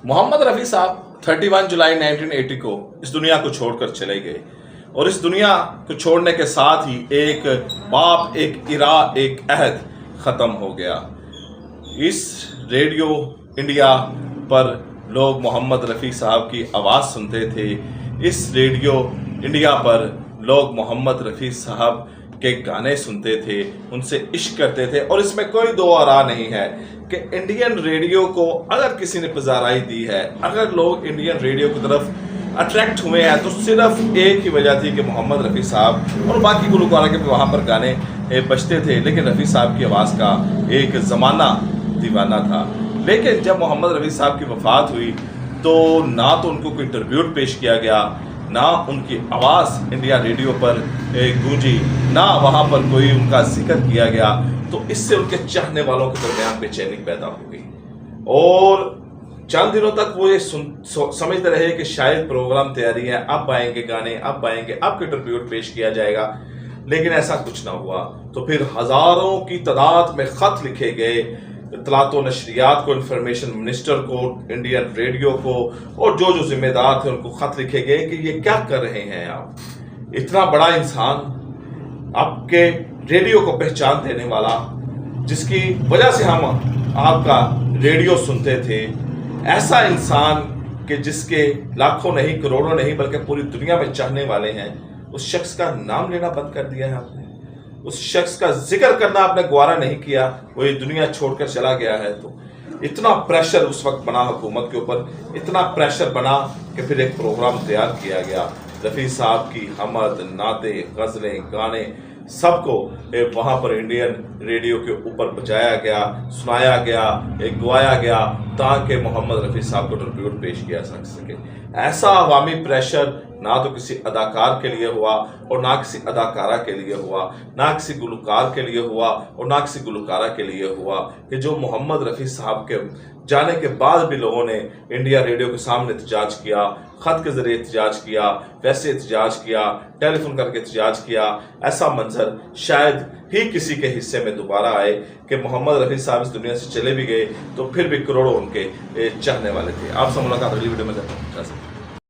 मोहम्मद रफ़ी साहब 31 जुलाई 1980 को इस दुनिया को छोड़कर चले गए और इस दुनिया को छोड़ने के साथ ही एक बाप, एक इरा, एक अहद ख़त्म हो गया। इस रेडियो इंडिया पर लोग मोहम्मद रफ़ी साहब की आवाज़ सुनते थे। इस रेडियो इंडिया पर लोग मोहम्मद रफ़ी साहब के गाने सुनते थे, उनसे इश्क करते थे। और इसमें कोई दो आरा नहीं है कि इंडियन रेडियो को अगर किसी ने पज़ाराई दी है, अगर लोग इंडियन रेडियो की तरफ अट्रैक्ट हुए हैं, तो सिर्फ एक ही वजह थी कि मोहम्मद रफ़ी साहब और बाकी गुलकारों के वहाँ पर गाने बजते थे, लेकिन रफ़ी साहब की आवाज़ का एक ज़माना दीवाना था। लेकिन जब मोहम्मद रफ़ी साहब की वफ़ात हुई तो ना तो उनको कोई ट्रिब्यूट पेश किया गया, ना उनकी आवाज़ इंडिया रेडियो पर गूंजी, ना वहाँ पर कोई उनका जिक्र किया गया। तो इससे उनके चाहने वालों के दरमियान बेचैनी पैदा हो गई और चंद दिनों तक वो ये समझते रहे कि शायद प्रोग्राम तैयारी है, अब आएंगे गाने, अब आएंगे, अब के ट्रिब्यूट पेश किया जाएगा। लेकिन ऐसा कुछ ना हुआ। तो फिर हज़ारों की तादाद में ख़त लिखे गए इत्तलात व नशरियात को, इंफॉर्मेशन मिनिस्टर को, इंडियन रेडियो को, और जो जो जिम्मेदार थे उनको ख़त लिखे गए कि ये क्या कर रहे हैं आप, इतना बड़ा इंसान, आपके रेडियो को पहचान देने वाला, जिसकी वजह से हम आपका रेडियो सुनते थे, ऐसा इंसान कि जिसके लाखों नहीं, करोड़ों नहीं, बल्कि पूरी दुनिया में चाहने वाले हैं, उस शख्स का नाम लेना बंद कर दिया है आपने, उस शख्स का जिक्र करना आपने गवारा नहीं किया, वो ये दुनिया छोड़कर चला गया है। तो इतना प्रेशर उस वक्त बना हुकूमत के ऊपर, इतना प्रेशर बना कि फिर एक प्रोग्राम तैयार किया गया। रफ़ी साहब की हमद, नाते, गज़लें, गाने सबको वहाँ पर इंडियन रेडियो के ऊपर बजाया गया, सुनाया गया, गवाया गया, ताकि मोहम्मद रफ़ी साहब को ट्रिब्यूट पेश किया जा सके। ऐसा अवामी प्रेशर ना तो किसी अदाकार के लिए हुआ और ना किसी अदाकारा के लिए हुआ, ना किसी गुलकार के लिए हुआ और ना किसी गुलकारा के लिए हुआ, कि जो मोहम्मद रफ़ी साहब के जाने के बाद भी लोगों ने इंडिया रेडियो के सामने एहतजाज किया, ख़त के ज़रिए एहतजाज किया, वैसे एहतजाज किया, टेलीफोन करके एहतजाज किया। ऐसा मंजर शायद ही किसी के हिस्से में दोबारा आए कि मोहम्मद रफ़ी साहब इस दुनिया से चले भी गए तो फिर भी करोड़ों उनके चाहने वाले थे। आप सब मुलाकात अगली वीडियो में करते हैं।